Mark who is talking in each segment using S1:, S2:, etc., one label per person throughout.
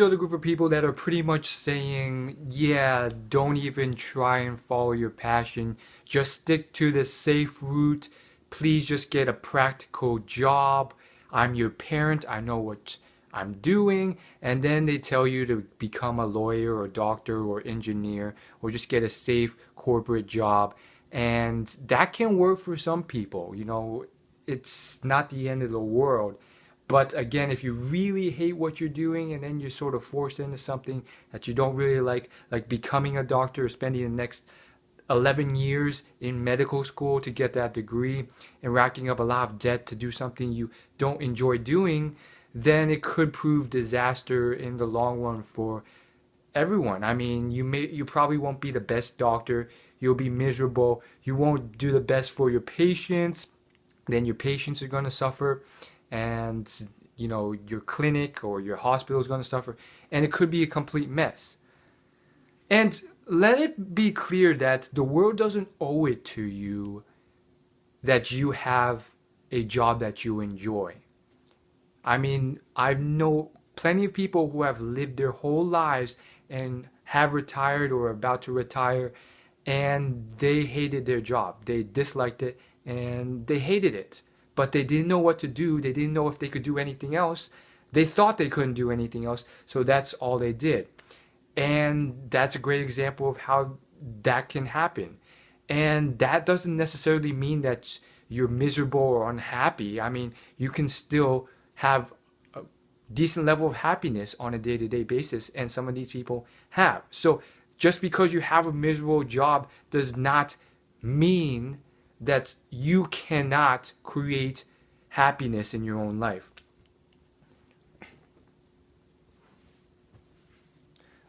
S1: are the group of people that are pretty much saying, yeah, don't even try and follow your passion. Just stick to the safe route. Please just get a practical job. I'm your parent. I know what I'm doing. And then they tell you to become a lawyer or doctor or engineer or just get a safe corporate job. And that can work for some people. You know, it's not the end of the world. But again, if you really hate what you're doing and then you're sort of forced into something that you don't really like becoming a doctor or spending the next 11 years in medical school to get that degree and racking up a lot of debt to do something you don't enjoy doing, then it could prove disaster in the long run for everyone. I mean, you probably won't be the best doctor. You'll be miserable. You won't do the best for your patients. Then your patients are going to suffer, and you know your clinic or your hospital is going to suffer, and it could be a complete mess. And let it be clear that the world doesn't owe it to you that you have a job that you enjoy. I mean, I know plenty of people who have lived their whole lives and have retired or are about to retire, and they hated their job. They disliked it and they hated it. But they didn't know what to do. They didn't know if they could do anything else. They thought they couldn't do anything else, so that's all they did. And that's a great example of how that can happen. And that doesn't necessarily mean that you're miserable or unhappy. I mean, you can still have a decent level of happiness on a day-to-day basis, and some of these people have. So just because you have a miserable job does not mean that you cannot create happiness in your own life.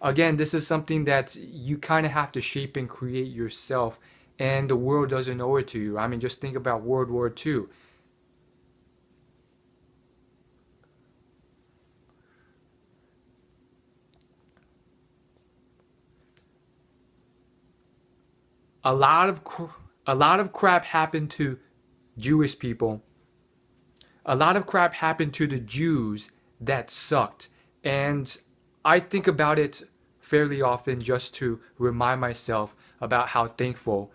S1: Again, this is something that you kind of have to shape and create yourself, and the world doesn't owe it to you. I mean, just think about World War II. A lot of a lot of crap happened to Jewish people. A lot of crap happened to the Jews that sucked. And I think about it fairly often just to remind myself about how thankful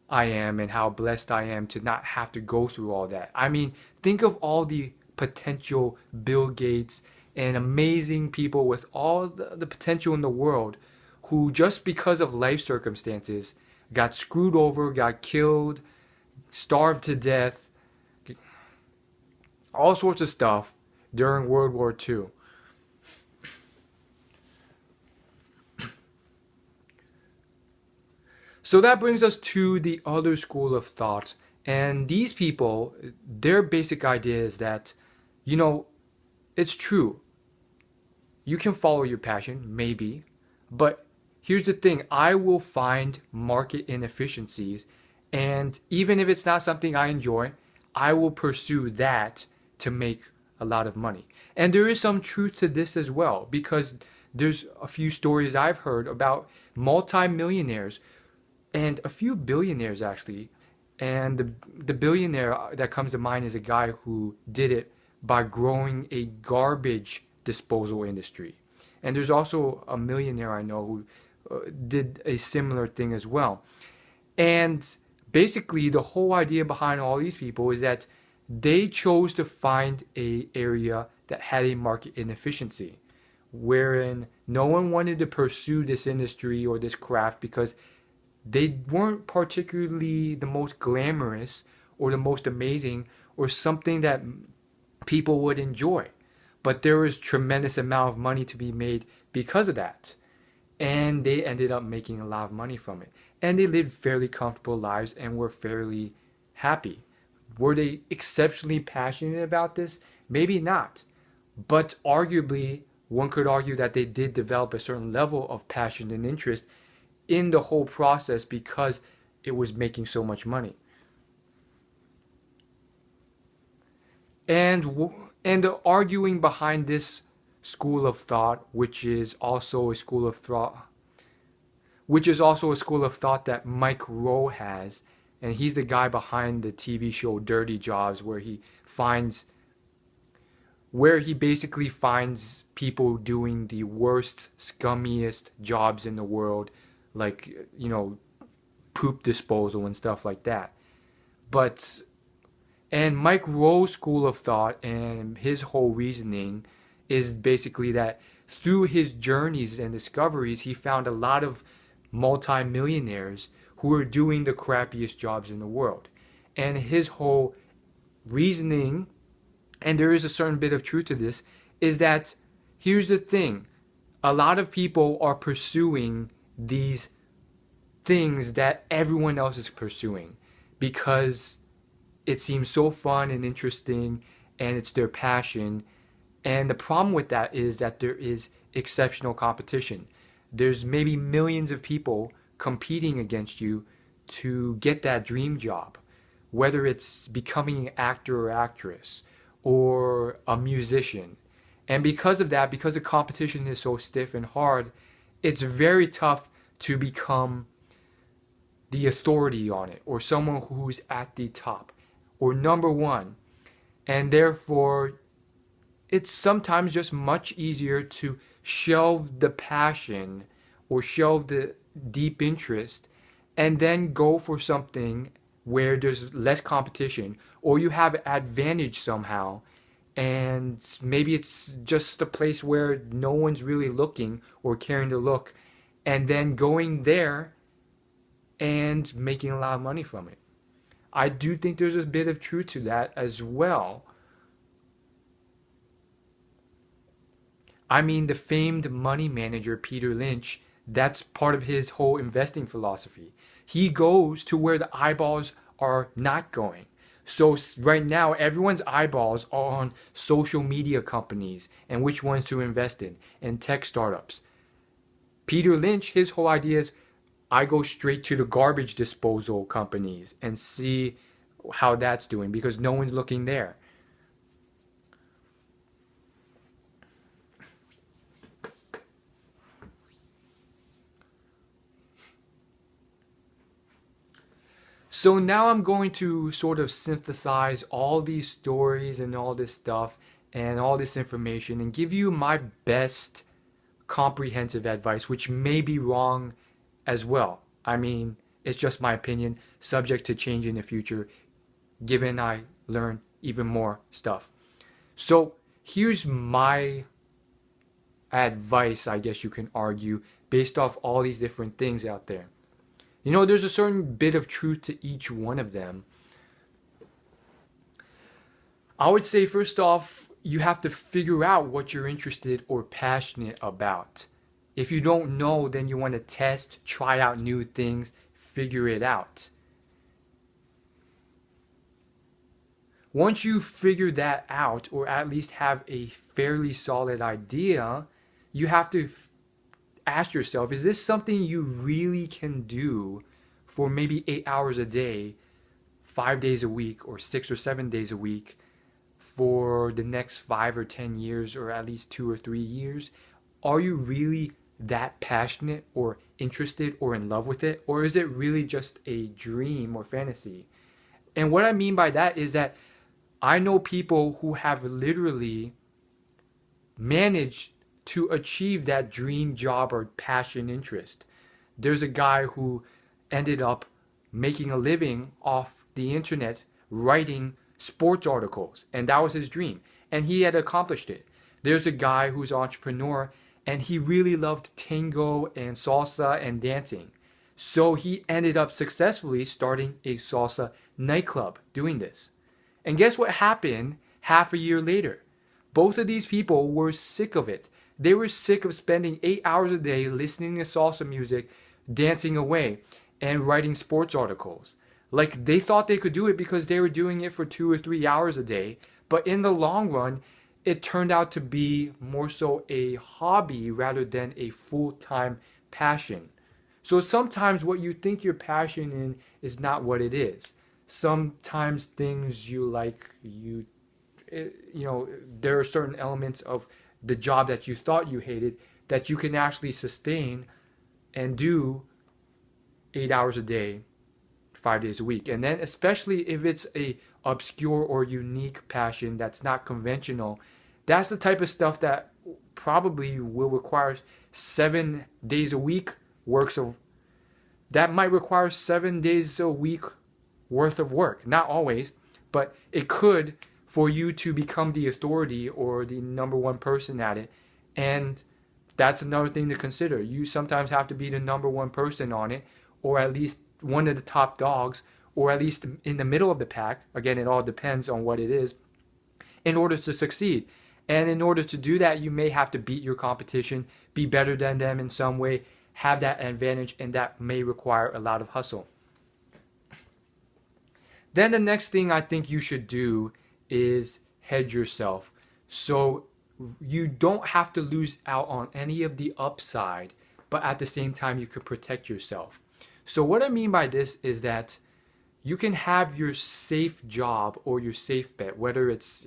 S1: I am and how blessed I am to not have to go through all that. I mean, think of all the potential Bill Gates and amazing people with all the potential in the world who just because of life circumstances got screwed over, got killed, starved to death, all sorts of stuff during World War II. So that brings us to the other school of thought. And these people, their basic idea is that, you know, it's true. You can follow your passion, maybe, but here's the thing, I will find market inefficiencies, and even if it's not something I enjoy, I will pursue that to make a lot of money. And there is some truth to this as well, because there's a few stories I've heard about multi-millionaires and a few billionaires actually. And the billionaire that comes to mind is a guy who did it by growing a garbage disposal industry. And there's also a millionaire I know who did a similar thing as well. And basically the whole idea behind all these people is that they chose to find a area that had a market inefficiency, wherein no one wanted to pursue this industry or this craft because they weren't particularly the most glamorous or the most amazing or something that people would enjoy. But there was tremendous amount of money to be made because of that. And they ended up making a lot of money from it. And they lived fairly comfortable lives and were fairly happy. Were they exceptionally passionate about this? Maybe not. But arguably, one could argue that they did develop a certain level of passion and interest in the whole process because it was making so much money. And the arguing behind this school of thought, which is also a school of thought, that Mike Rowe has, and he's the guy behind the TV show Dirty Jobs, where he finds where he basically finds people doing the worst, scummiest jobs in the world, like, poop disposal and stuff like that. But, and Mike Rowe's school of thought and his whole reasoning is basically that through his journeys and discoveries, he found a lot of multimillionaires who are doing the crappiest jobs in the world. And his whole reasoning, and there is a certain bit of truth to this, is that here's the thing: a lot of people are pursuing these things that everyone else is pursuing because it seems so fun and interesting and it's their passion. And the problem with that is that there is exceptional competition. There's maybe millions of people competing against you to get that dream job, whether it's becoming an actor or actress or a musician. And because of that, because the competition is so stiff and hard, it's very tough to become the authority on it, or someone who's at the top or number one. And therefore, it's sometimes just much easier to shelve the passion or shelve the deep interest and then go for something where there's less competition, or you have advantage somehow, and maybe it's just a place where no one's really looking or caring to look, and then going there and making a lot of money from it. I do think there's a bit of truth to that as well. I mean, the famed money manager Peter Lynch, that's part of his whole investing philosophy. He goes to where the eyeballs are not going. So right now, everyone's eyeballs are on social media companies and which ones to invest in, and tech startups. Peter Lynch, his whole idea is, I go straight to the garbage disposal companies and see how that's doing because no one's looking there. So now I'm going to sort of synthesize all these stories and all this stuff and all this information and give you my best comprehensive advice, which may be wrong as well. I mean, it's just my opinion, subject to change in the future, given I learn even more stuff. So here's my advice, I guess you can argue, based off all these different things out there. There's a certain bit of truth to each one of them. I would say, first off, you have to figure out what you're interested or passionate about. If you don't know, then you want to test, try out new things, figure it out. Once you figure that out, or at least have a fairly solid idea, you have to ask yourself, is this something you really can do for maybe 8 hours a day, 5 days a week, or 6 or 7 days a week for the next 5 or 10 years, or at least 2 or 3 years? Are you really that passionate or interested or in love with it? Or is it really just a dream or fantasy? And what I mean by that is that I know people who have literally managed to achieve that dream job or passion interest. There's a guy who ended up making a living off the internet writing sports articles, and that was his dream, and he had accomplished it. There's a guy who's an entrepreneur, and he really loved tango and salsa and dancing, so he ended up successfully starting a salsa nightclub doing this. And guess what happened half a year later? Both of these people were sick of it. They were sick of spending 8 hours a day listening to salsa music, dancing away, and writing sports articles. Like, they thought they could do it because they were doing it for 2 or 3 hours a day. But in the long run, it turned out to be more so a hobby rather than a full-time passion. So sometimes what you think you're passionate in is not what it is. Sometimes things you like, there are certain elements of the job that you thought you hated that you can actually sustain and do 8 hours a day, 5 days a week. And then especially if it's a obscure or unique passion that's not conventional, That's the type of stuff that probably will require 7 days a week works of that might require 7 days a week worth of work. Not always, but it could, for you to become the authority or the number one person at it. And that's another thing to consider. You sometimes have to be the number one person on it, or at least one of the top dogs, or at least in the middle of the pack. Again, it all depends on what it is, in order to succeed. And in order to do that, you may have to beat your competition, be better than them in some way, have that advantage, and that may require a lot of hustle. Then the next thing I think you should do is hedge yourself. So you don't have to lose out on any of the upside, but at the same time you could protect yourself. So what I mean by this is that you can have your safe job or your safe bet, whether it's,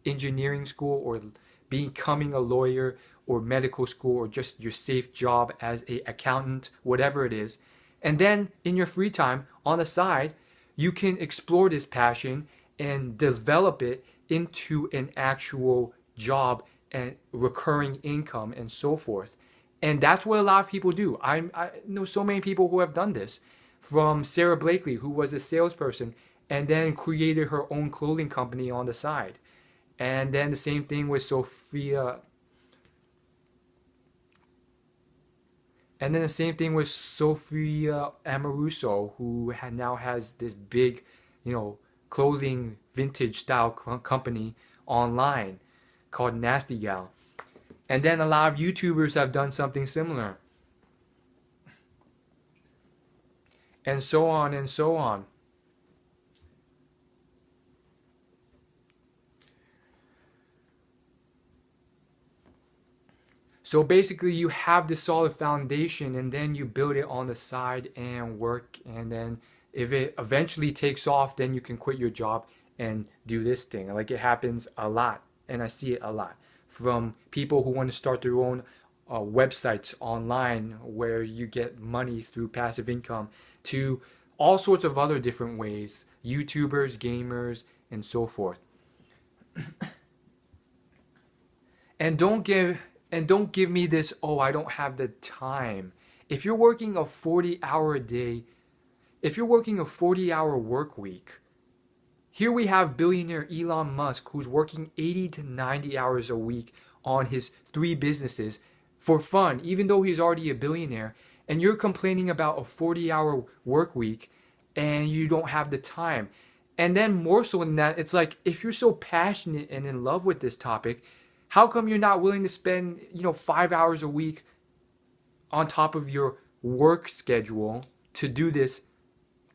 S1: engineering school or becoming a lawyer or medical school, or just your safe job as an accountant, whatever it is. And then in your free time on the side, you can explore this passion and develop it into an actual job and recurring income and so forth. And that's what a lot of people do. I know so many people who have done this, from Sarah Blakely, who was a salesperson and then created her own clothing company on the side. And then the same thing with Sophia. And then the same thing with Sophia Amoruso, who now has this big, clothing vintage style company online called Nasty Gal. And then a lot of YouTubers have done something similar. And so on and so on. So basically you have this solid foundation, and then you build it on the side and work, and then if it eventually takes off, then you can quit your job and do this thing. Like, it happens a lot, and I see it a lot, from people who want to start their own websites online where you get money through passive income, to all sorts of other different ways, YouTubers, gamers, and so forth. And don't give me this, oh, I don't have the time. If you're working a 40-hour day, if you're working a 40-hour work week, here we have billionaire Elon Musk, who's working 80 to 90 hours a week on his 3 businesses for fun, even though he's already a billionaire. And you're complaining about a 40-hour work week and you don't have the time. And then more so than that, it's like, if you're so passionate and in love with this topic, how come you're not willing to spend, 5 hours a week on top of your work schedule to do this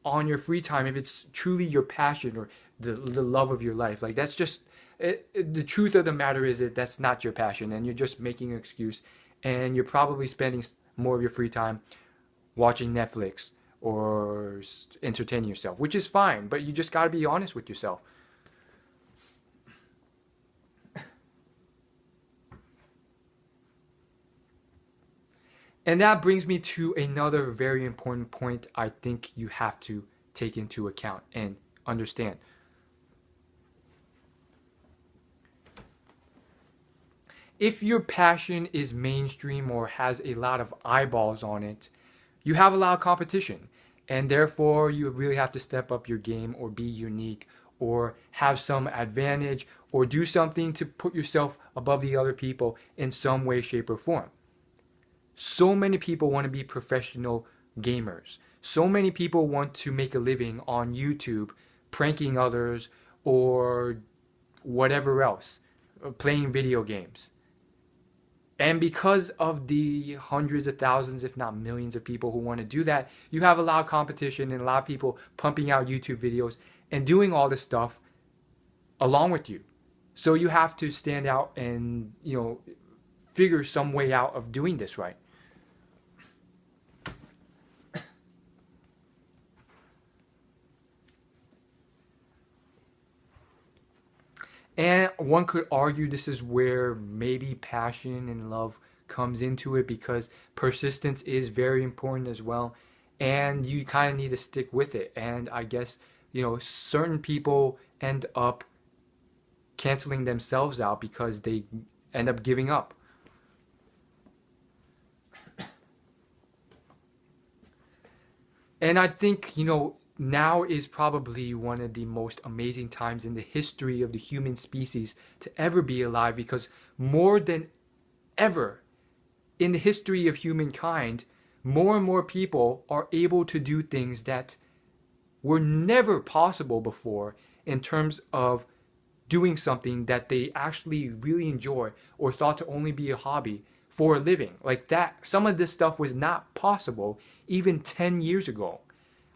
S1: on your free time, if it's truly your passion or the love of your life? Like, that's just the truth of the matter is that that's not your passion, and you're just making an excuse, and you're probably spending more of your free time watching Netflix or entertaining yourself, which is fine, but you just got to be honest with yourself. And that brings me to another very important point I think you have to take into account and understand. If your passion is mainstream or has a lot of eyeballs on it, you have a lot of competition. And therefore, you really have to step up your game, or be unique, or have some advantage, or do something to put yourself above the other people in some way, shape, or form. So many people want to be professional gamers. So many people want to make a living on YouTube, pranking others, or whatever else, playing video games. And because of the hundreds of thousands, if not millions of people who want to do that, you have a lot of competition and a lot of people pumping out YouTube videos and doing all this stuff along with you. So you have to stand out and, figure some way out of doing this right. And one could argue this is where maybe passion and love comes into it, because persistence is very important as well. And you kind of need to stick with it. And I guess, certain people end up canceling themselves out because they end up giving up. And I think, now is probably one of the most amazing times in the history of the human species to ever be alive, because more than ever in the history of humankind, more and more people are able to do things that were never possible before, in terms of doing something that they actually really enjoy or thought to only be a hobby for a living. Like that, some of this stuff was not possible even 10 years ago.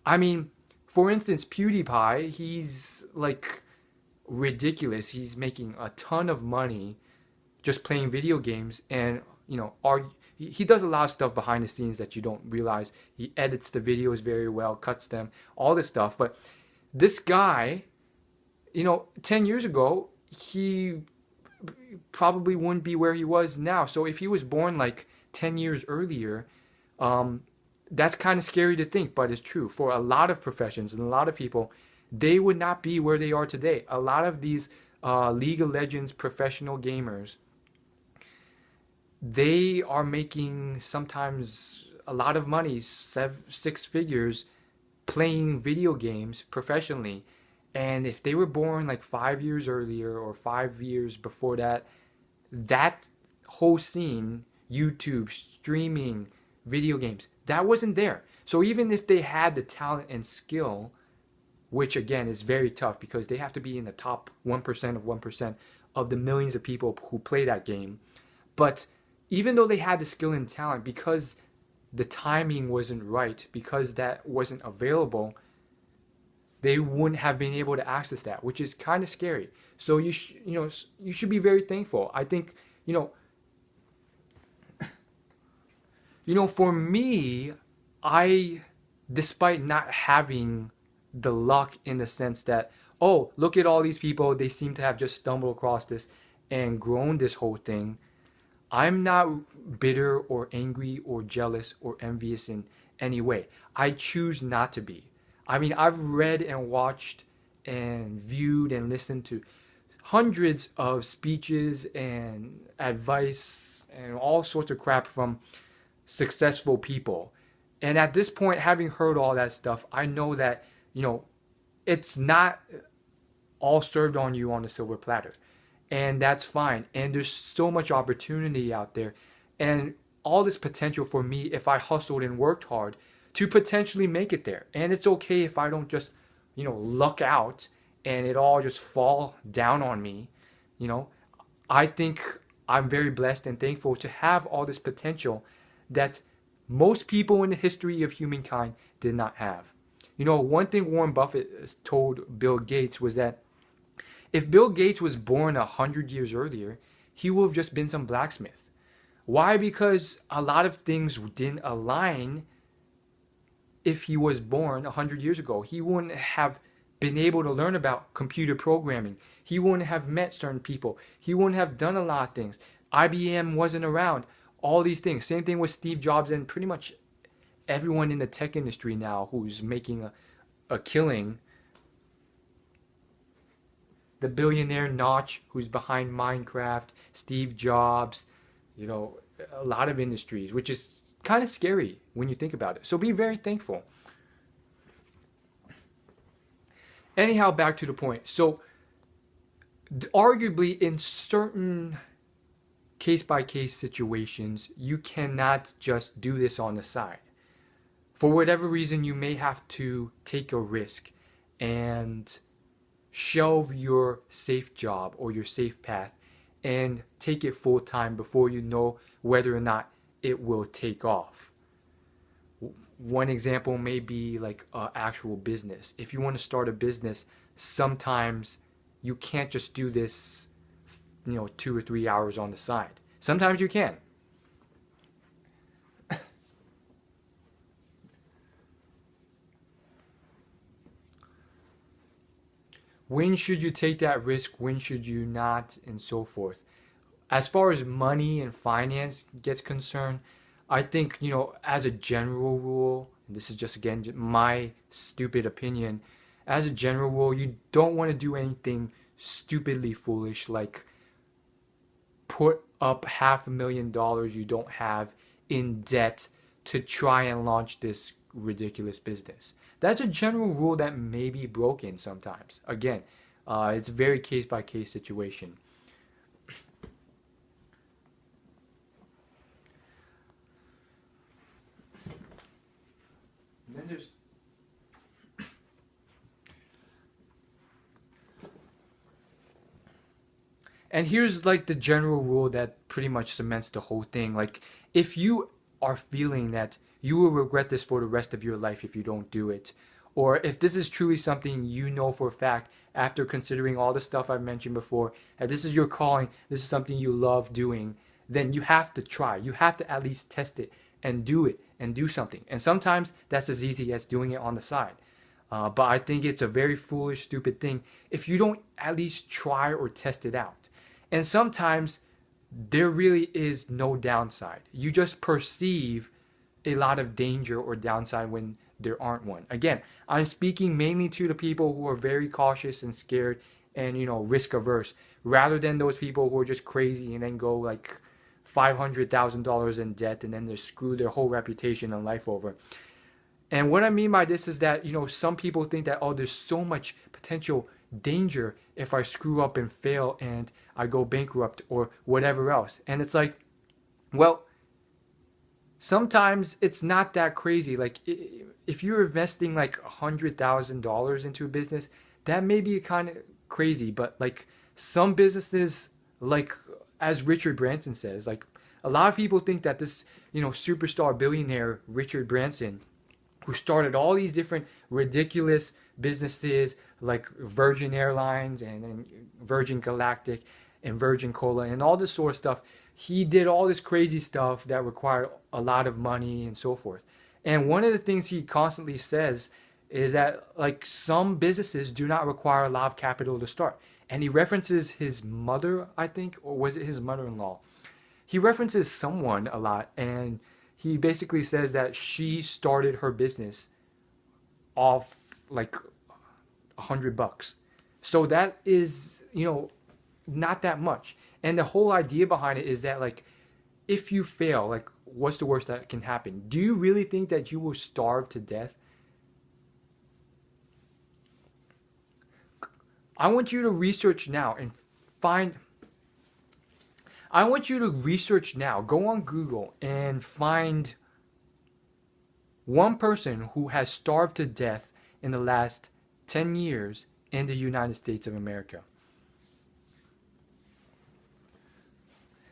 S1: I mean, for instance, PewDiePie, he's like ridiculous. He's making a ton of money just playing video games, and he does a lot of stuff behind the scenes that you don't realize. He edits the videos very well, cuts them, all this stuff. But this guy, 10 years ago, he probably wouldn't be where he was now. So if he was born like 10 years earlier, that's kind of scary to think, but it's true. For a lot of professions and a lot of people, they would not be where they are today. A lot of these League of Legends professional gamers, they are making sometimes a lot of money, six figures, playing video games professionally. And if they were born like 5 years earlier or 5 years before that, that whole scene, YouTube, streaming, video games, that wasn't there. So even if they had the talent and skill, which again is very tough because they have to be in the top 1% of 1% of the millions of people who play that game. But even though they had the skill and talent, because the timing wasn't right, because that wasn't available, they wouldn't have been able to access that, which is kind of scary. So you should be very thankful. I think, for me, despite not having the luck in the sense that, oh, look at all these people, they seem to have just stumbled across this and grown this whole thing, I'm not bitter or angry or jealous or envious in any way. I choose not to be. I mean, I've read and watched and viewed and listened to hundreds of speeches and advice and all sorts of crap from successful people. And at this point, having heard all that stuff, I know that, it's not all served on you on a silver platter. And that's fine. And there's so much opportunity out there. And all this potential for me, if I hustled and worked hard, to potentially make it there. And it's okay if I don't just, luck out and it all just fall down on me. I think I'm very blessed and thankful to have all this potential that most people in the history of humankind did not have. One thing Warren Buffett told Bill Gates was that if Bill Gates was born 100 years earlier, he would have just been some blacksmith. Why? Because a lot of things didn't align. If he was born 100 years ago, he wouldn't have been able to learn about computer programming. He wouldn't have met certain people. He wouldn't have done a lot of things. IBM wasn't around. All these things. Same thing with Steve Jobs and pretty much everyone in the tech industry now who's making a killing. The billionaire Notch, who's behind Minecraft, Steve Jobs, a lot of industries, which is kind of scary when you think about it. So be very thankful. Anyhow, back to the point. So arguably in certain case-by-case situations, you cannot just do this on the side. For whatever reason, you may have to take a risk and shelve your safe job or your safe path and take it full time before you know whether or not it will take off. One example may be like an actual business. If you want to start a business, sometimes you can't just do this, 2 or 3 hours on the side. Sometimes you can. When should you take that risk? When should you not? And so forth. As far as money and finance gets concerned, I think, as a general rule, and this is just, again, my stupid opinion, as a general rule, you don't want to do anything stupidly foolish, like put up $500,000 you don't have in debt to try and launch this ridiculous business. That's a general rule that may be broken sometimes. Again, it's a very case by case situation. And then there's And here's like the general rule that pretty much cements the whole thing. Like, if you are feeling that you will regret this for the rest of your life if you don't do it, or if this is truly something you know for a fact after considering all the stuff I've mentioned before, that this is your calling, this is something you love doing, then you have to try. You have to at least test it and do something. And sometimes that's as easy as doing it on the side. But I think it's a very foolish, stupid thing if you don't at least try or test it out. And sometimes there really is no downside. You just perceive a lot of danger or downside when there aren't one. Again, I'm speaking mainly to the people who are very cautious and scared and, risk averse, rather than those people who are just crazy and then go like $500,000 in debt and then they screw their whole reputation and life over. And what I mean by this is that, some people think that, oh, there's so much potential danger if I screw up and fail and I go bankrupt or whatever else. And it's like, well, sometimes it's not that crazy. Like, if you're investing like $100,000 into a business, that may be kind of crazy. But like some businesses, like as Richard Branson says, like a lot of people think that this, superstar billionaire Richard Branson, who started all these different ridiculous businesses like Virgin Airlines and Virgin Galactic and Virgin Cola and all this sort of stuff. He did all this crazy stuff that required a lot of money and so forth. And one of the things he constantly says is that like some businesses do not require a lot of capital to start. And he references his mother, I think, or was it his mother-in-law? He references someone a lot, and he basically says that she started her business off like $100. So that is, not that much. And the whole idea behind it is that like, if you fail, like what's the worst that can happen? Do you really think that you will starve to death? I want you to research now and find... I want you to research now. Go on Google and find one person who has starved to death in the last 10 years in the United States of America.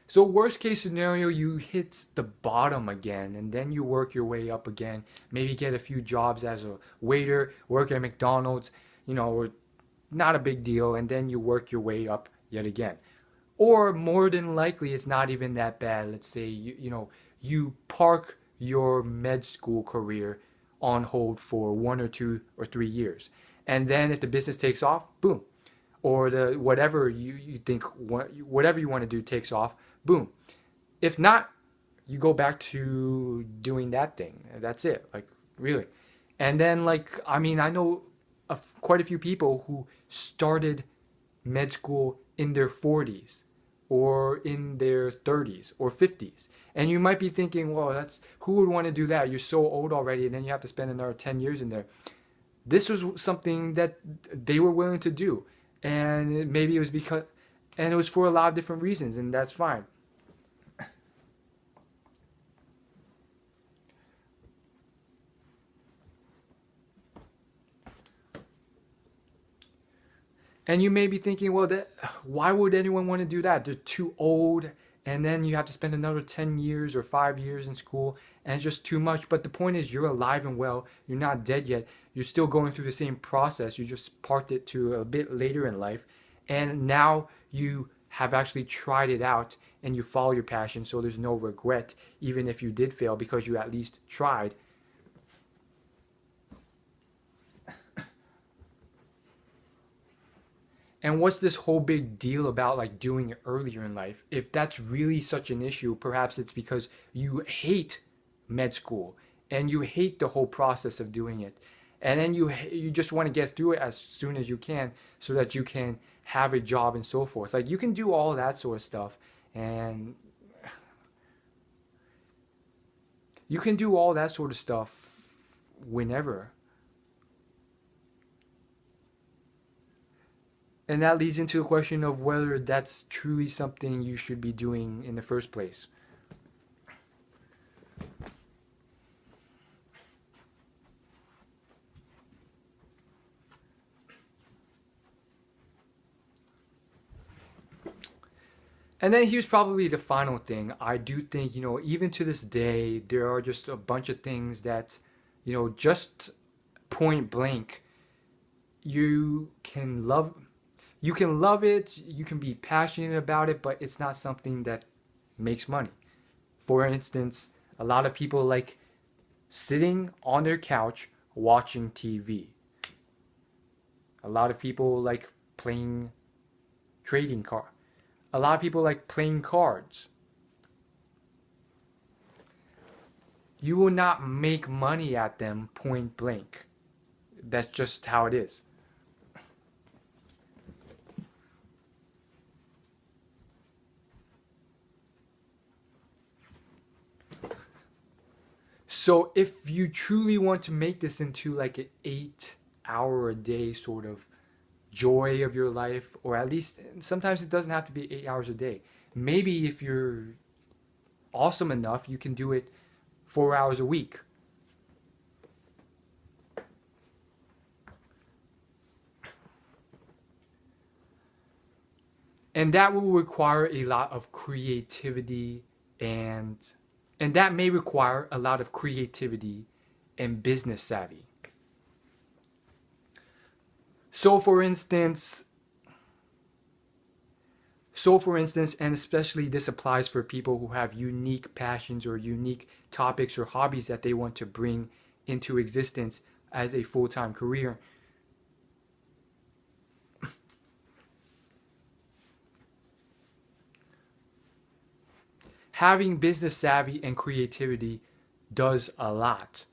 S1: So worst case scenario, you hit the bottom again and then you work your way up again. Maybe get a few jobs as a waiter, work at McDonald's, not a big deal, and then you work your way up yet again. Or more than likely, it's not even that bad. Let's say you park your med school career on hold for 1 or 2 or 3 years, and then if the business takes off, boom, or the whatever you think whatever you want to do takes off, boom. If not, you go back to doing that thing. That's it. Like really, and then like I know quite a few people who started med school in their 40s or in their 30s or 50s. And you might be thinking, well, who would want to do that? You're so old already, and then you have to spend another 10 years in there. This was something that they were willing to do. And maybe it was it was for a lot of different reasons, and that's fine. And you may be thinking, well, why would anyone want to do that? They're too old, and then you have to spend another 10 years or 5 years in school, and it's just too much. But the point is, you're alive and well. You're not dead yet. You're still going through the same process. You just parked it to a bit later in life, and now you have actually tried it out, and you follow your passion, so there's no regret, even if you did fail, because you at least tried. And what's this whole big deal about like doing it earlier in life? If that's really such an issue, perhaps it's because you hate med school and you hate the whole process of doing it. and then you just want to get through it as soon as you can so that you can have a job and so forth. Like you can do all that sort of stuff, and you can do all that sort of stuff whenever. And that leads into the question of whether that's truly something you should be doing in the first place. And then here's probably the final thing. I do think, even to this day, there are just a bunch of things that, just point blank, you can love you can love it, you can be passionate about it, but it's not something that makes money. For instance, a lot of people like sitting on their couch watching TV. A lot of people like playing trading cards. A lot of people like playing cards. You will not make money at them point blank. That's just how it is. So if you truly want to make this into like an 8 hour a day sort of joy of your life, or at least sometimes it doesn't have to be 8 hours a day. Maybe if you're awesome enough, you can do it 4 hours a week. And that will require a lot of creativity and that may require a lot of creativity and business savvy. So for instance, and especially this applies for people who have unique passions or unique topics or hobbies that they want to bring into existence as a full-time career. Having business savvy and creativity does a lot.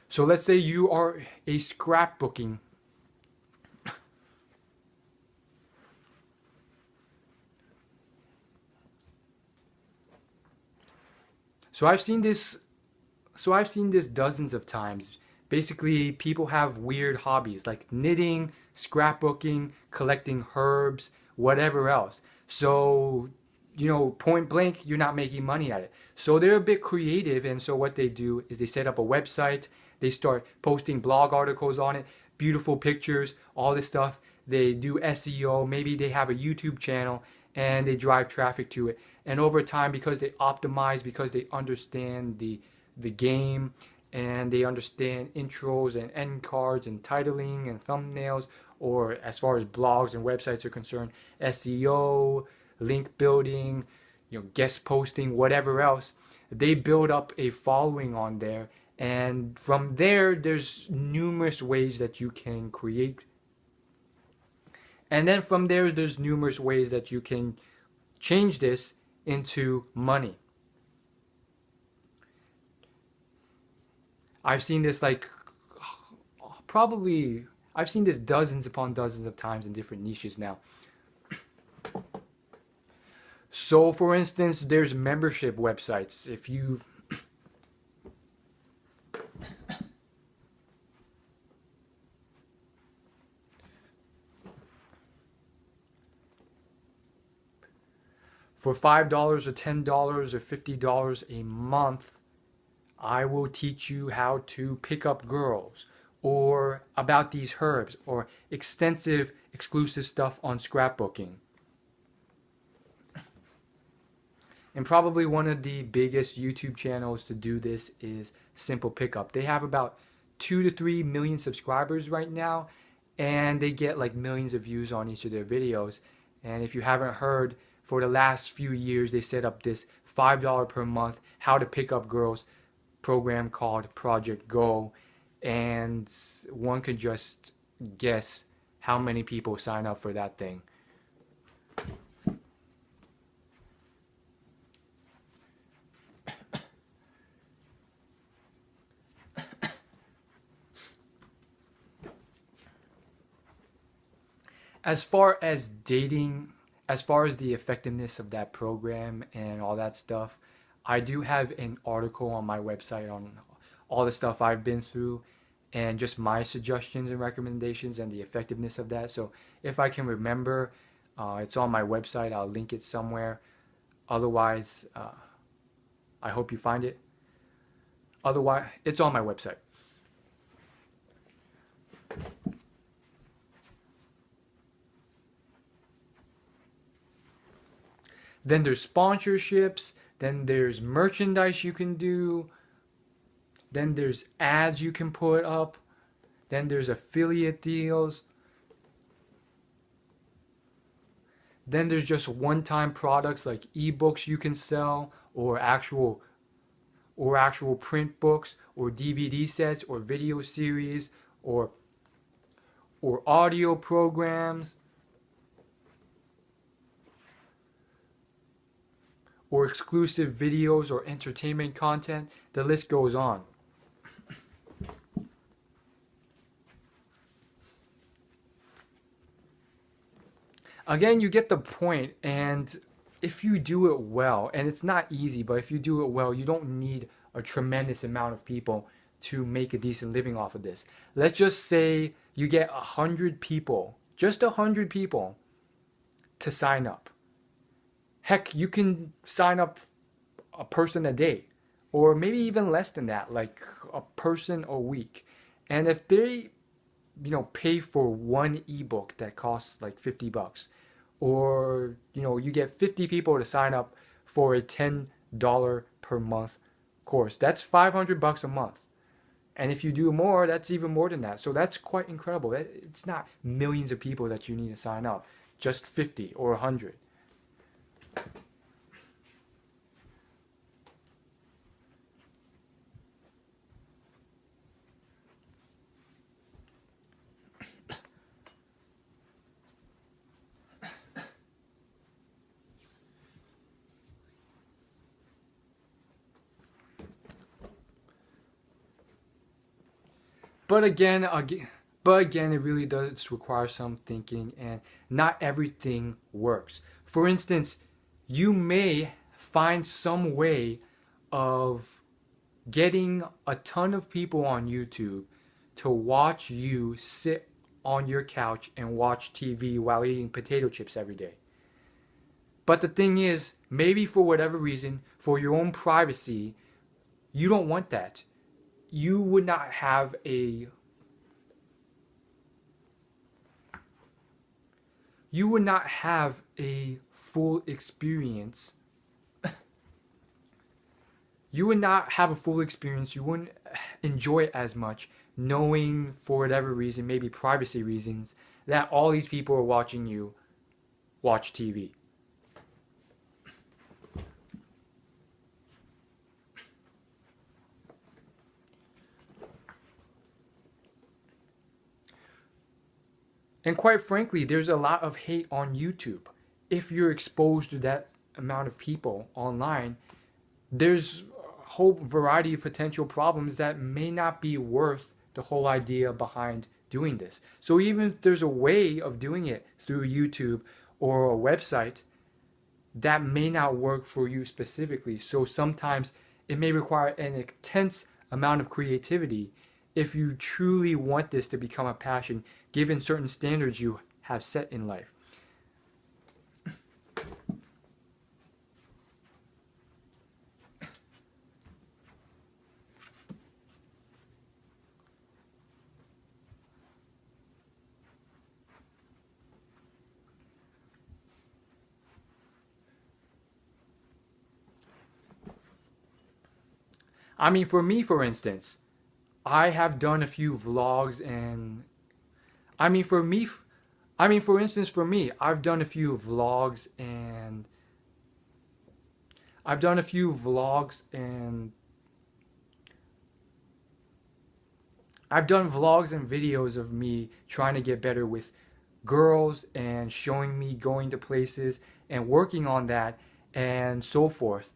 S1: So let's say you are a scrapbooking. So I've seen this dozens of times. Basically, people have weird hobbies like knitting, scrapbooking, collecting herbs, whatever else. So, point blank, you're not making money at it. So they're a bit creative, and so what they do is they set up a website, they start posting blog articles on it, beautiful pictures, all this stuff. They do SEO, maybe they have a YouTube channel, and they drive traffic to it. And over time, because they optimize, because they understand the game, and they understand intros and end cards and titling and thumbnails, or as far as blogs and websites are concerned, SEO, link building, guest posting, whatever else, they build up a following on there. And from there, there's numerous ways that you can create. And then from there, there's numerous ways that you can change this into money. I've seen this I've seen this dozens upon dozens of times in different niches now. So for instance, there's membership websites. If you for $5 or $10 or $50 a month, I will teach you how to pick up girls, or about these herbs, or extensive exclusive stuff on scrapbooking. And probably one of the biggest YouTube channels to do this is Simple Pickup. They have about 2 to 3 million subscribers right now, and they get like millions of views on each of their videos. And if you haven't heard, for the last few years, they set up this $5 per month how to pick up girls program called Project Go, and one could just guess how many people sign up for that thing. As far as dating, as far as the effectiveness of that program and all that stuff, I do have an article on my website on all the stuff I've been through and just my suggestions and recommendations and the effectiveness of that. So if I can remember, it's on my website. I'll link it somewhere. Otherwise, I hope you find it. Otherwise, it's on my website. Then there's sponsorships. Then there's merchandise you can do. Then there's ads you can put up. Then there's affiliate deals. Then there's just one-time products like ebooks you can sell, or actual print books, or DVD sets, or video series, or audio programs, or exclusive videos or entertainment content. The list goes on. Again, you get the point, and if you do it well, and it's not easy, but if you do it well, you don't need a tremendous amount of people to make a decent living off of this. Let's just say you get 100 people, just 100 people to sign up. Heck, you can sign up a person a day, or maybe even less than that, like a person a week. And if they, pay for one ebook that costs like $50, or you get 50 people to sign up for a $10 per month course, that's $500 a month. And if you do more, that's even more than that. So that's quite incredible. It's not millions of people that you need to sign up, just 50 or 100. But again, it really does require some thinking, and not everything works. For instance, you may find some way of getting a ton of people on YouTube to watch you sit on your couch and watch TV while eating potato chips every day. But the thing is, maybe for whatever reason, for your own privacy, you don't want that. You would not have a full experience. You would not have a full experience. You wouldn't enjoy it as much, knowing for whatever reason, maybe privacy reasons, that all these people are watching you watch TV. And quite frankly, there's a lot of hate on YouTube. If you're exposed to that amount of people online, there's a whole variety of potential problems that may not be worth the whole idea behind doing this. So even if there's a way of doing it through YouTube or a website, that may not work for you specifically. So sometimes it may require an intense amount of creativity if you truly want this to become a passion, given certain standards you have set in life. I mean, for me, for instance, I have done a few vlogs, and for instance, for me, I've done a few vlogs and I've done vlogs and videos of me trying to get better with girls and showing me going to places and working on that and so forth.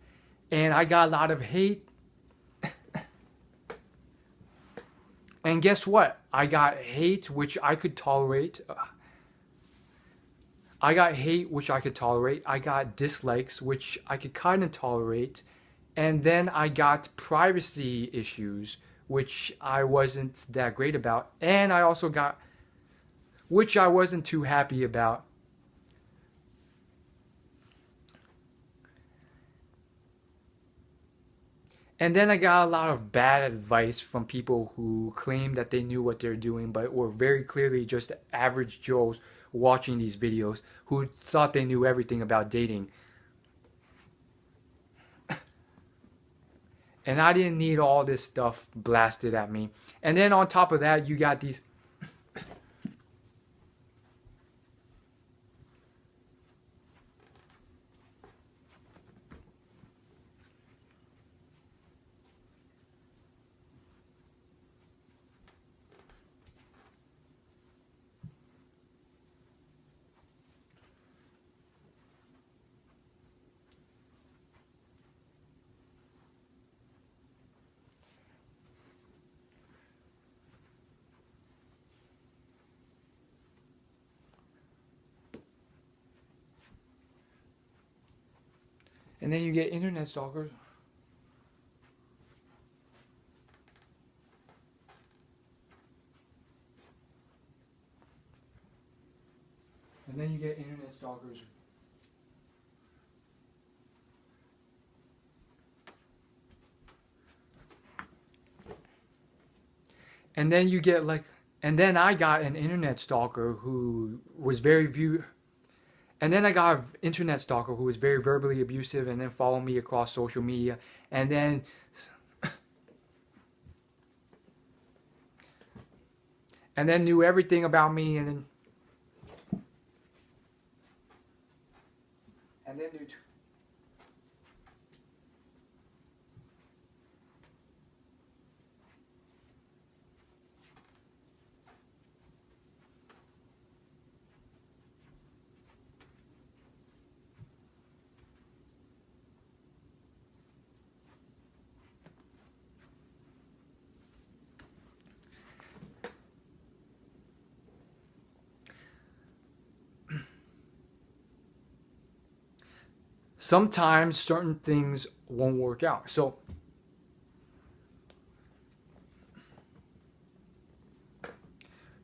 S1: And I got a lot of hate. And guess what? I got hate, which I could tolerate. I got hate, which I could tolerate. I got dislikes, which I could kind of tolerate. And then I got privacy issues, which I wasn't that great about. And I also got, which I wasn't too happy about. And then I got a lot of bad advice from people who claimed that they knew what they're doing, but were very clearly just average Joes watching these videos who thought they knew everything about dating. And I didn't need all this stuff blasted at me. And then on top of that, you got these. And then you get internet stalkers. And then you get internet stalkers. And then you get like, and then I got an internet stalker who was very and then I got an internet stalker who was very verbally abusive and then followed me across social media. And then knew everything about me and then knew sometimes certain things won't work out.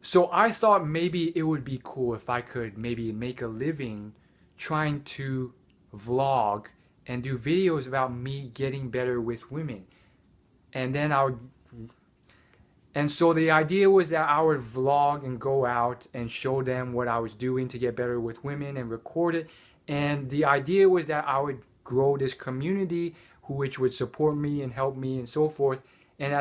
S1: So I thought maybe it would be cool if I could maybe make a living trying to vlog and do videos about me getting better with women. And then and so the idea was that I would vlog and go out and show them what I was doing to get better with women and record it. And the idea was that I would grow this community which would support me and help me and so forth. And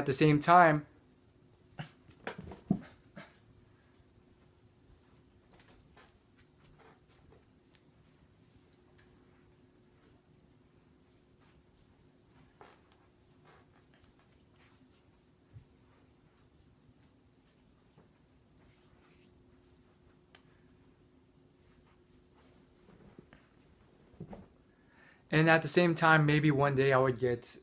S1: at the same time, maybe one day I would get,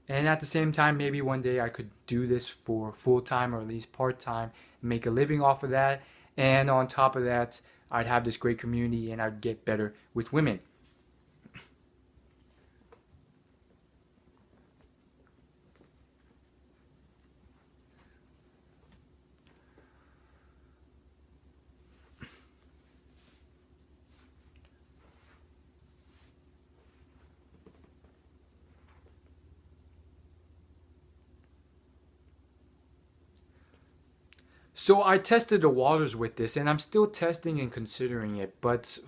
S1: and at the same time, maybe one day I could do this for full time or at least part time, make a living off of that. And on top of that, I'd have this great community and I'd get better with women. So I tested the waters with this, and I'm still testing and considering it. But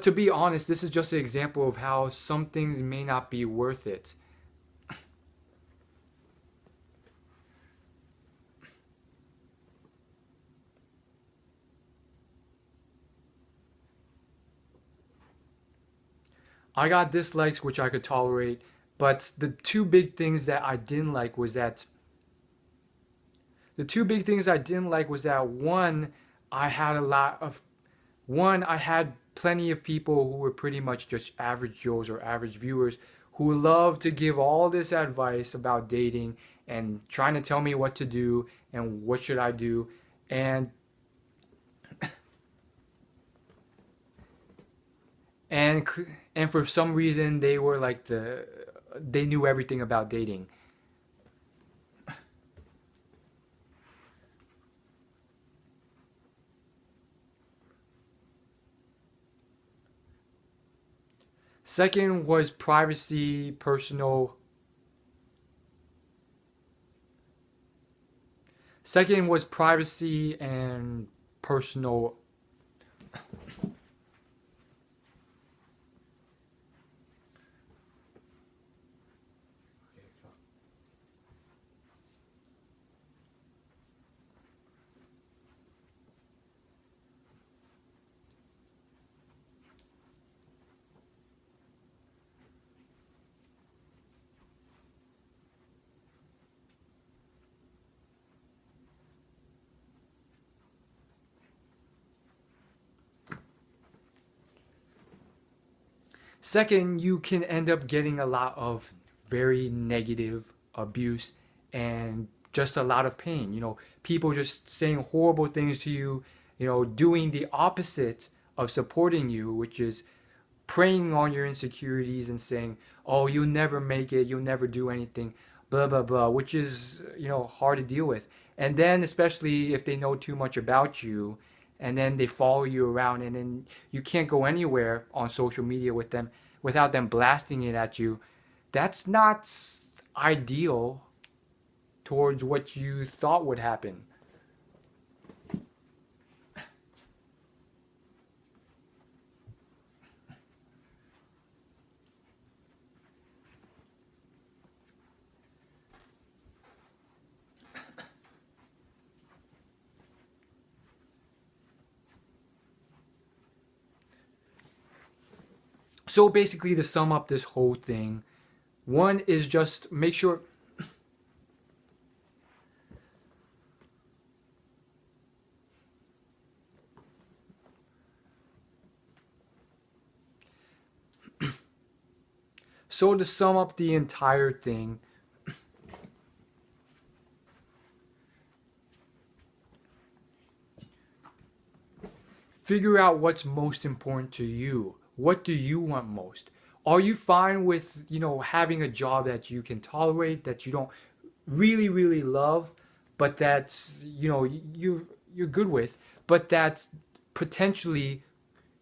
S1: to be honest, this is just an example of how some things may not be worth it. I got dislikes, which I could tolerate, but the two big things that I didn't like was that The two big things I didn't like was that I had a lot of I had plenty of people who were pretty much just average Joes or average viewers who love to give all this advice about dating and trying to tell me what to do and what should I do. And and and for some reason they were like they knew everything about dating. Second was privacy, personal. Second was privacy and personal. Second, you can end up getting a lot of very negative abuse and just a lot of pain. People just saying horrible things to you, doing the opposite of supporting you, which is preying on your insecurities and saying, "Oh, you'll never make it, you'll never do anything," blah blah blah, which is, hard to deal with. And then especially if they know too much about you and then they follow you around and then you can't go anywhere on social media with them without them blasting it at you. That's not ideal towards what you thought would happen. So basically, to sum up this whole thing, one is just make sure. So to sum up the entire thing, figure out what's most important to you. What do you want most? Are you fine with, having a job that you can tolerate, that you don't really, really love, but that's, you're good with, but that's potentially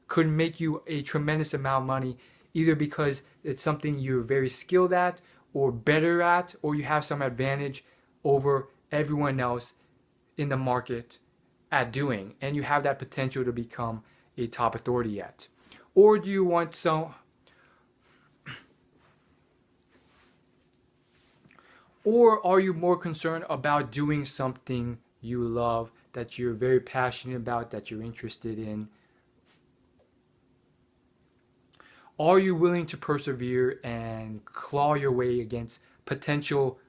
S1: could make you a tremendous amount of money, either because it's something you're very skilled at or better at, or you have some advantage over everyone else in the market at doing, and you have that potential to become a top authority at? Or do you want some, or are you more concerned about doing something you love, that you're very passionate about, that you're interested in? Are you willing to persevere and claw your way against potential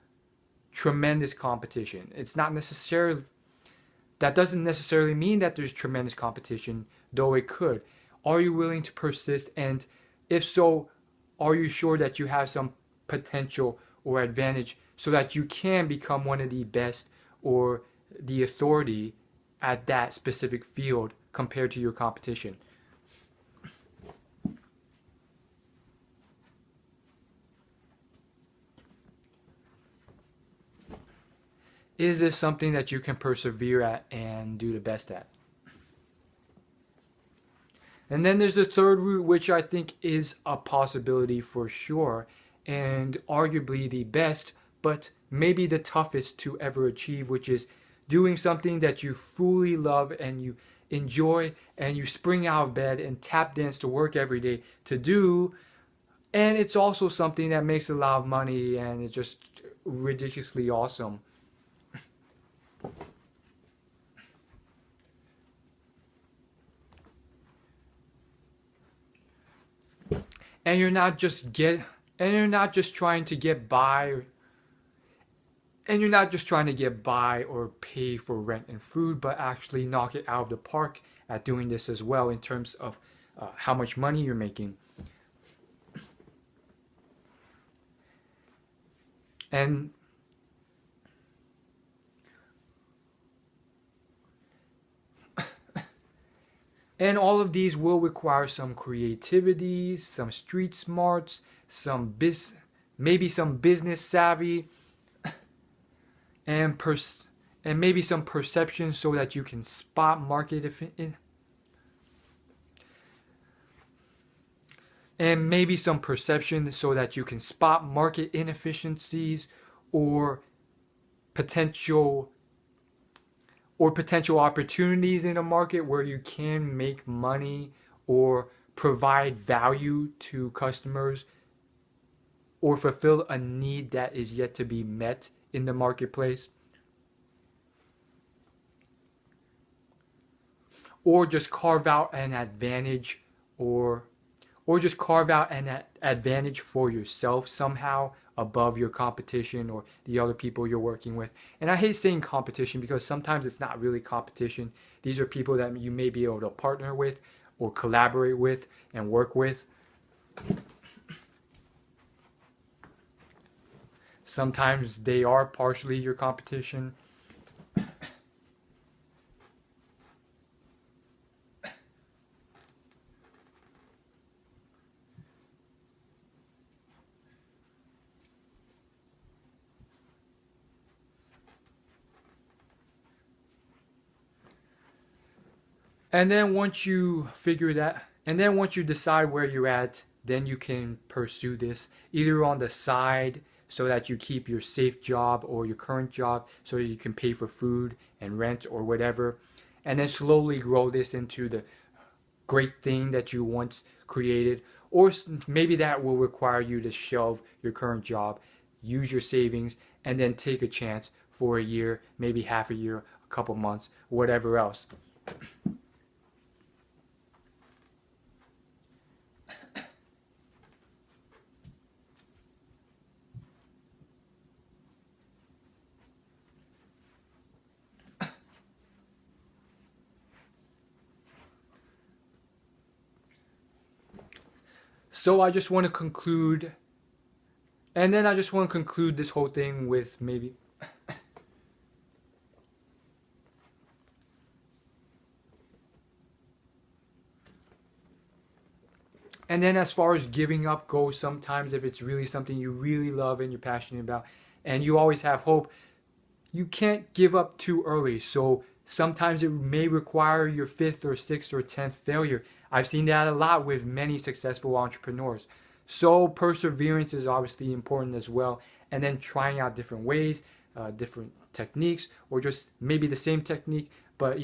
S1: tremendous competition? It's not necessarily, that doesn't necessarily mean that there's tremendous competition, though it could. Are you willing to persist? And if so, are you sure that you have some potential or advantage so that you can become one of the best or the authority at that specific field compared to your competition? Is this something that you can persevere at and do the best at? And then there's the third route, which I think is a possibility for sure, and arguably the best, but maybe the toughest to ever achieve, which is doing something that you fully love and you enjoy, and you spring out of bed and tap dance to work every day to do. And it's also something that makes a lot of money and it's just ridiculously awesome. And you're not just trying to get by, And you're not just trying to get by or pay for rent and food, but actually knock it out of the park at doing this as well in terms of how much money you're making. And and all of these will require some creativity, some street smarts, maybe some business savvy, and and maybe some perception so that you can spot market and maybe some perception so that you can spot market inefficiencies or potential potential opportunities in a market where you can make money or provide value to customers or fulfill a need that is yet to be met in the marketplace. Or just carve out an advantage or just carve out an advantage for yourself somehow above your competition or the other people you're working with. And I hate saying competition because sometimes it's not really competition. These are people that you may be able to partner with or collaborate with and work with. Sometimes they are partially your competition. And then once you figure that, and then once you decide where you're at, then you can pursue this either on the side so that you keep your safe job or your current job so that you can pay for food and rent or whatever. And then slowly grow this into the great thing that you once created. Or maybe that will require you to shelve your current job, use your savings, and then take a chance for a year, maybe half a year, a couple months, whatever else. So I just want to conclude, and then I just want to conclude this whole thing with maybe, and then as far as giving up goes, sometimes if it's really something you really love and you're passionate about, and you always have hope, you can't give up too early. So sometimes it may require your fifth or sixth or 10th failure. I've seen that a lot with many successful entrepreneurs. So perseverance is obviously important as well. And then trying out different ways, different techniques, or just maybe the same technique, but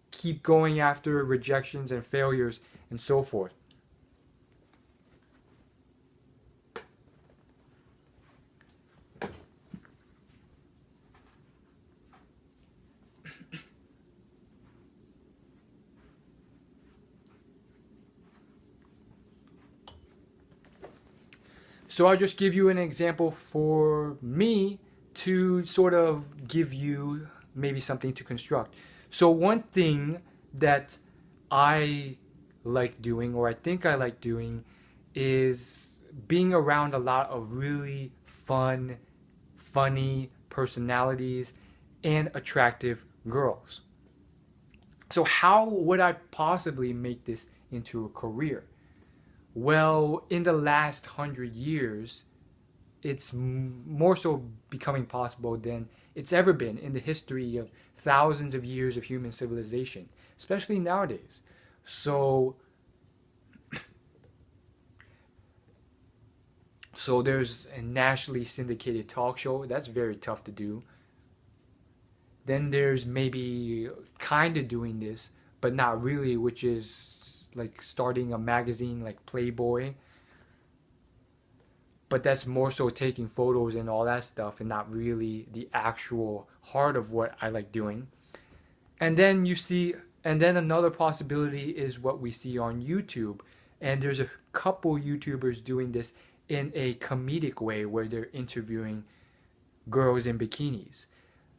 S1: keep going after rejections and failures and so forth. So I'll just give you an example for me to sort of give you maybe something to construct. So one thing that I like doing, or I think I like doing, is being around a lot of really fun, funny personalities and attractive girls. So how would I possibly make this into a career? Well, in the last 100 years, it's more so becoming possible than it's ever been in the history of thousands of years of human civilization, especially nowadays. So, so there's a nationally syndicated talk show. That's very tough to do. Then there's maybe kind of doing this, but not really, which is like starting a magazine like Playboy. But that's more so taking photos and all that stuff and not really the actual heart of what I like doing. And then and then another possibility is what we see on YouTube. And there's a couple YouTubers doing this in a comedic way where they're interviewing girls in bikinis.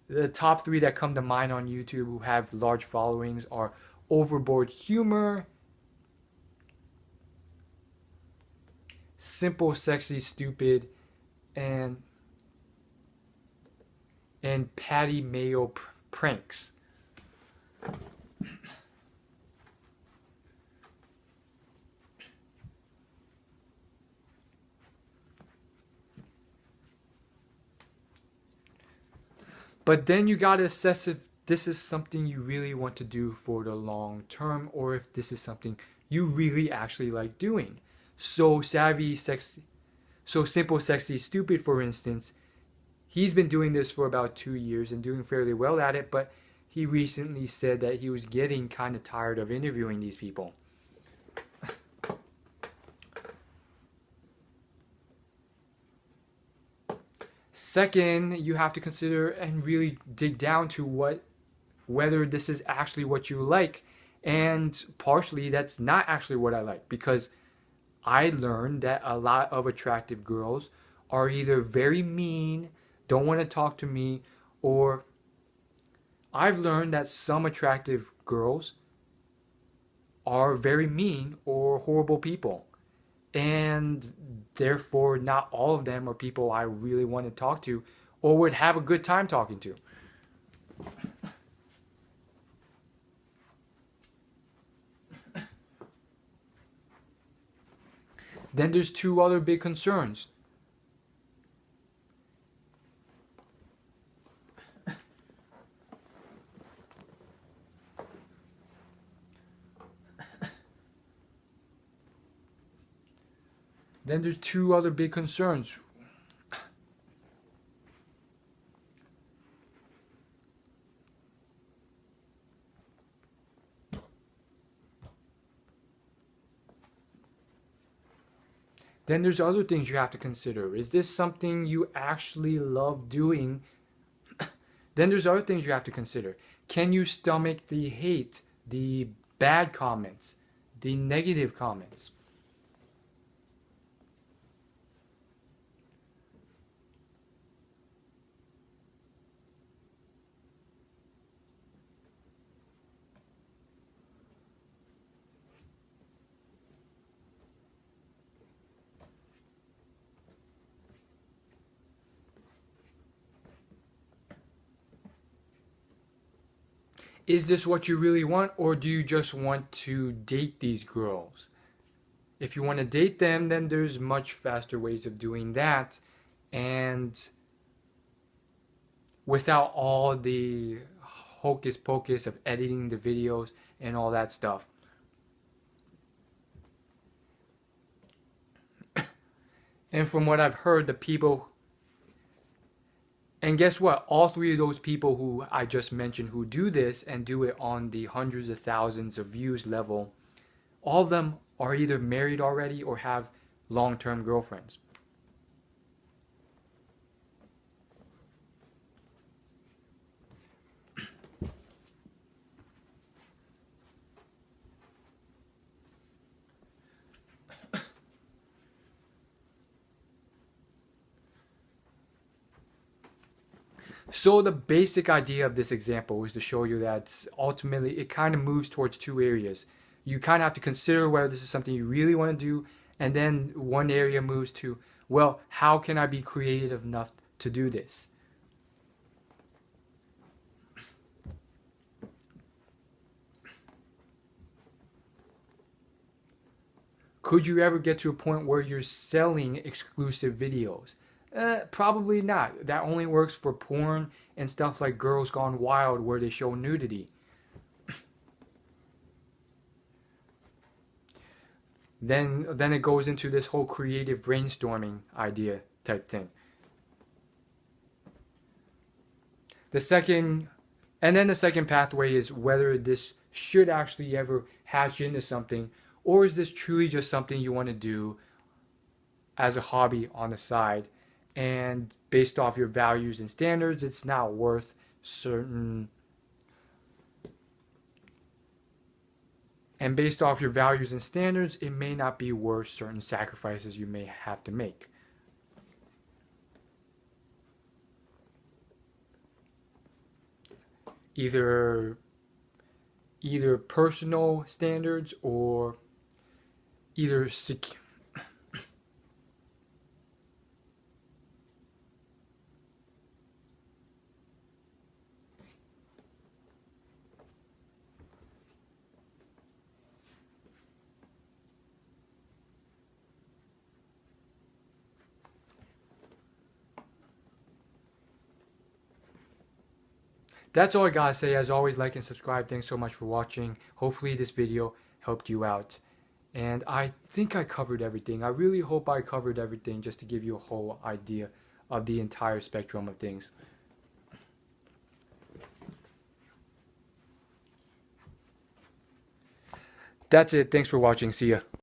S1: The top three that come to mind on YouTube who have large followings are Overboard Humor, Simple, Sexy, Stupid, and Patty Mayo Pranks. But then you gotta assess if this is something you really want to do for the long term, or if this is something you really actually like doing. So Simple, Sexy, Stupid, for instance, he's been doing this for about 2 years and doing fairly well at it, but he recently said that he was getting kind of tired of interviewing these people. Second, you have to consider and really dig down to whether this is actually what you like. And partially that's not actually what I like, because I learned that a lot of attractive girls are either very mean, don't want to talk to me, or I've learned that some attractive girls are very mean or horrible people. And therefore, not all of them are people I really want to talk to or would have a good time talking to. Then there's two other big concerns. Then there's two other big concerns. Then there's other things you have to consider. Is this something you actually love doing? Then there's other things you have to consider. Can you stomach the hate, the bad comments, the negative comments? Is this what you really want, or do you just want to date these girls? If you want to date them, then there's much faster ways of doing that, and without all the hocus pocus of editing the videos and all that stuff. And from what I've heard, the people, and guess what? All three of those people who I just mentioned who do this and do it on the hundreds of thousands of views level, all of them are either married already or have long-term girlfriends. So the basic idea of this example is to show you that ultimately it kind of moves towards two areas. You kind of have to consider whether this is something you really want to do, and then one area moves to, well, how can I be creative enough to do this? Could you ever get to a point where you're selling exclusive videos? Probably not. That only works for porn and stuff like Girls Gone Wild, where they show nudity. Then it goes into this whole creative brainstorming idea type thing. The second pathway is whether this should actually ever hatch into something, or is this truly just something you want to do as a hobby on the side, and based off your values and standards, it's not worth certain, and based off your values and standards, it may not be worth certain sacrifices you may have to make. either personal standards or either That's all I gotta say. As always, like and subscribe. Thanks so much for watching. Hopefully this video helped you out. And I think I covered everything. I really hope I covered everything just to give you a whole idea of the entire spectrum of things. That's it. Thanks for watching. See ya.